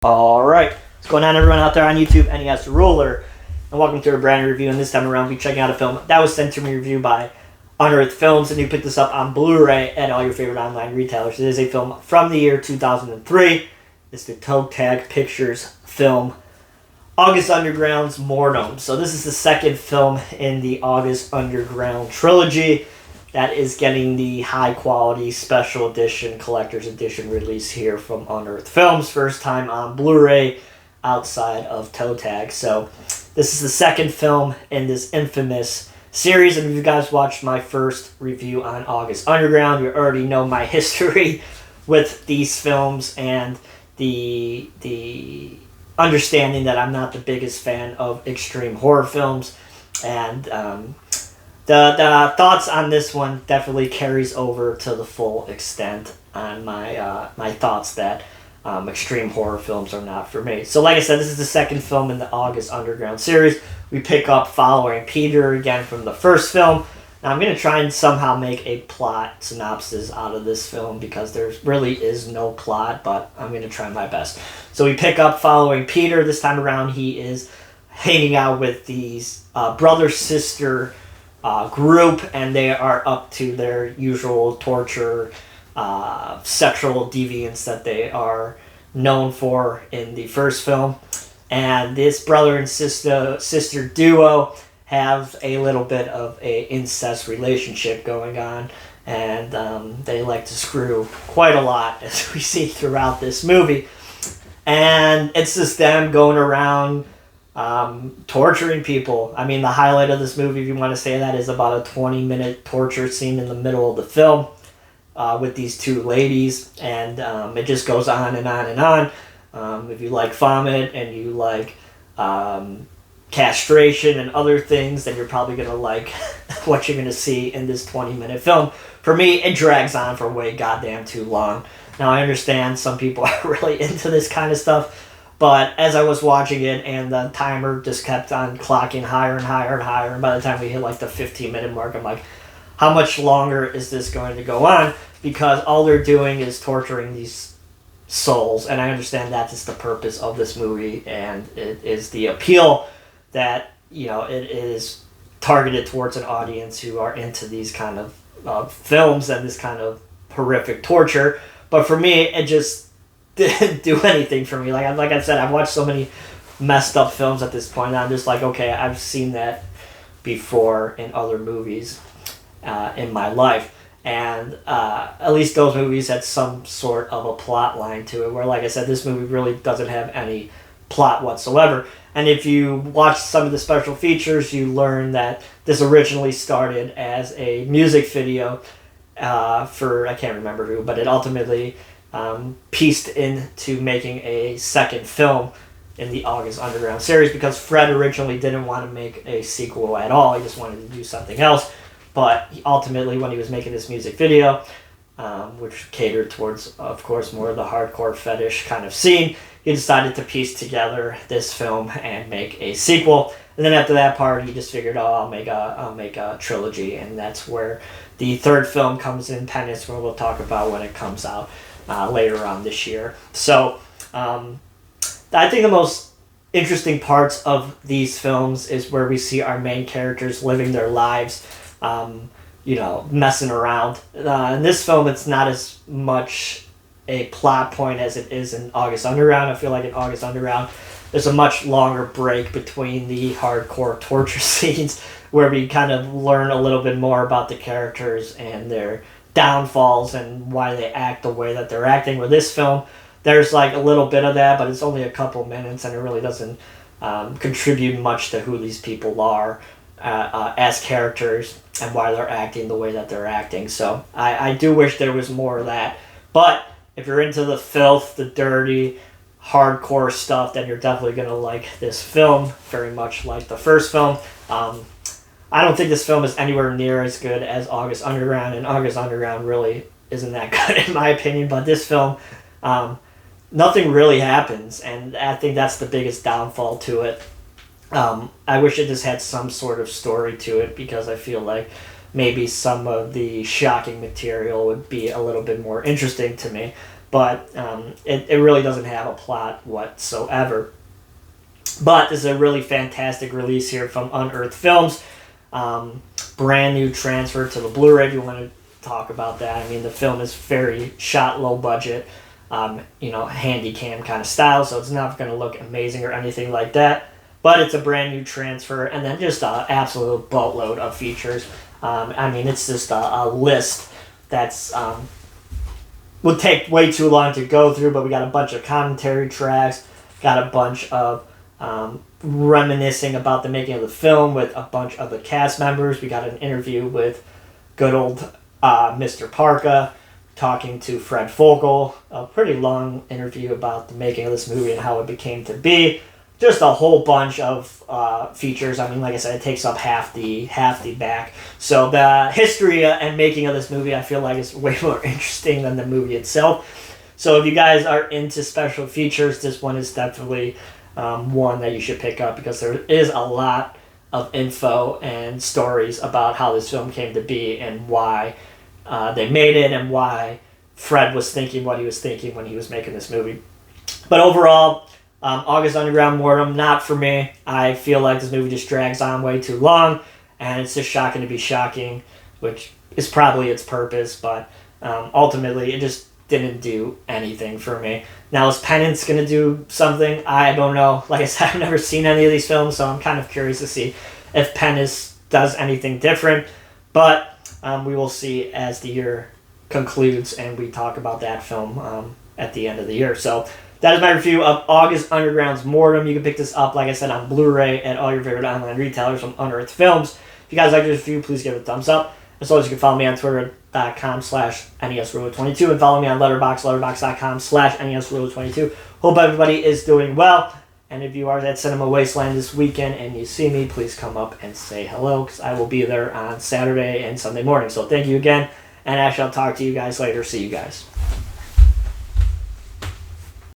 Alright, what's going on everyone out there on YouTube, NES Ruler, and welcome to a brand new review, and this time around we'll be checking out a film that was sent to me review by Unearthed Films, and you pick this up on Blu-ray at all your favorite online retailers. It is a film from the year 2003. It's the Toe Tag Pictures film, August Underground's Mordum. So this is the second film in the August Underground trilogy that is getting the high-quality special edition, collector's edition release here from Unearthed Films. First time on Blu-ray outside of Toe Tag. So this is the second film in this infamous series. And if you guys watched my first review on August Underground, you already know my history with these films and the understanding that I'm not the biggest fan of extreme horror films. And the thoughts on this one definitely carries over to the full extent on my thoughts that extreme horror films are not for me. So like I said, this is the second film in the August Underground series. We pick up following Peter again from the first film. Now I'm going to try and somehow make a plot synopsis out of this film because there really is no plot, but I'm going to try my best. So we pick up following Peter. This time around he is hanging out with these brother-sister group, and they are up to their usual torture, sexual deviance that they are known for in the first film. And this brother and sister duo have a little bit of a incest relationship going on, and they like to screw quite a lot, as we see throughout this movie. And it's just them going around torturing people. I mean, the highlight of this movie, if you want to say that, is about a 20-minute torture scene in the middle of the film with these two ladies, and it just goes on and on and on. If you like vomit and you like castration and other things, then you're probably going to like what you're going to see in this 20-minute film. For me, it drags on for way goddamn too long. Now, I understand some people are really into this kind of stuff, but as I was watching it and the timer just kept on clocking higher and higher and higher, and by the time we hit like the 15-minute mark, I'm like, how much longer is this going to go on? Because all they're doing is torturing these souls, and I understand that is the purpose of this movie, and it is the appeal that, you know, it is targeted towards an audience who are into these kind of films and this kind of horrific torture. But for me, it just didn't do anything for me. Like I said, I've watched so many messed up films at this point, and I'm just like, okay, I've seen that before in other movies in my life. And at least those movies had some sort of a plot line to it, where, like I said, this movie really doesn't have any plot whatsoever. And if you watch some of the special features, you learn that this originally started as a music video for, I can't remember who, but it ultimately pieced into making a second film in the August Underground series, because Fred originally didn't want to make a sequel at all. He just wanted to do something else. But ultimately, when he was making this music video, which catered towards, of course, more of the hardcore fetish kind of scene, he decided to piece together this film and make a sequel. And then after that part, he just figured, oh, I'll make a trilogy, and that's where the third film comes in, Penance, where we'll talk about when it comes out later on this year. So I think the most interesting parts of these films is where we see our main characters living their lives, messing around. In this film, it's not as much a plot point as it is in August Underground. I feel like in August Underground, there's a much longer break between the hardcore torture scenes, where we kind of learn a little bit more about the characters and their downfalls and why they act the way that they're acting. With this film, there's like a little bit of that, but it's only a couple minutes, and it really doesn't contribute much to who these people are as characters and why they're acting the way that they're acting. So I do wish there was more of that. But if you're into the filth, the dirty, hardcore stuff, then you're definitely going to like this film, very much like the first film. I don't think this film is anywhere near as good as August Underground, and August Underground really isn't that good in my opinion. But this film, nothing really happens, and I think that's the biggest downfall to it. I wish it just had some sort of story to it, because I feel like maybe some of the shocking material would be a little bit more interesting to me. but it really doesn't have a plot whatsoever. But this is a really fantastic release here from Unearthed Films. Brand new transfer to the Blu-ray, if you want to talk about that. I mean, the film is very shot low budget, handy cam kind of style, so it's not going to look amazing or anything like that. But it's a brand new transfer, and then just an absolute boatload of features. I mean, it's just a list that's would take way too long to go through, but we got a bunch of commentary tracks, got a bunch of reminiscing about the making of the film with a bunch of the cast members. We got an interview with good old Mr. Parka talking to Fred Fogle. A pretty long interview about the making of this movie and how it became to be. Just a whole bunch of features. I mean, like I said, it takes up half the back. So the history and making of this movie, I feel like, is way more interesting than the movie itself. So if you guys are into special features, this one is definitely one that you should pick up, because there is a lot of info and stories about how this film came to be and why they made it and why Fred was thinking what he was thinking when he was making this movie. But overall, August Underground Mordum, not for me. I feel like this movie just drags on way too long, and it's just shocking to be shocking, which is probably its purpose, but ultimately it just didn't do anything for me. Now, is Penance going to do something? I don't know. Like I said, I've never seen any of these films, so I'm kind of curious to see if Penance does anything different, but we will see as the year concludes and we talk about that film at the end of the year. So that is my review of August Underground's Mordum. You can pick this up, like I said, on Blu-ray at all your favorite online retailers from Unearthed Films. If you guys like this review, please give it a thumbs up. As always, you can follow me on Twitter.com/NESRuler22 and follow me on letterboxd.com/NESRuler22. Hope everybody is doing well. And if you are at Cinema Wasteland this weekend and you see me, please come up and say hello, because I will be there on Saturday and Sunday morning. So thank you again, and I shall talk to you guys later. See you guys.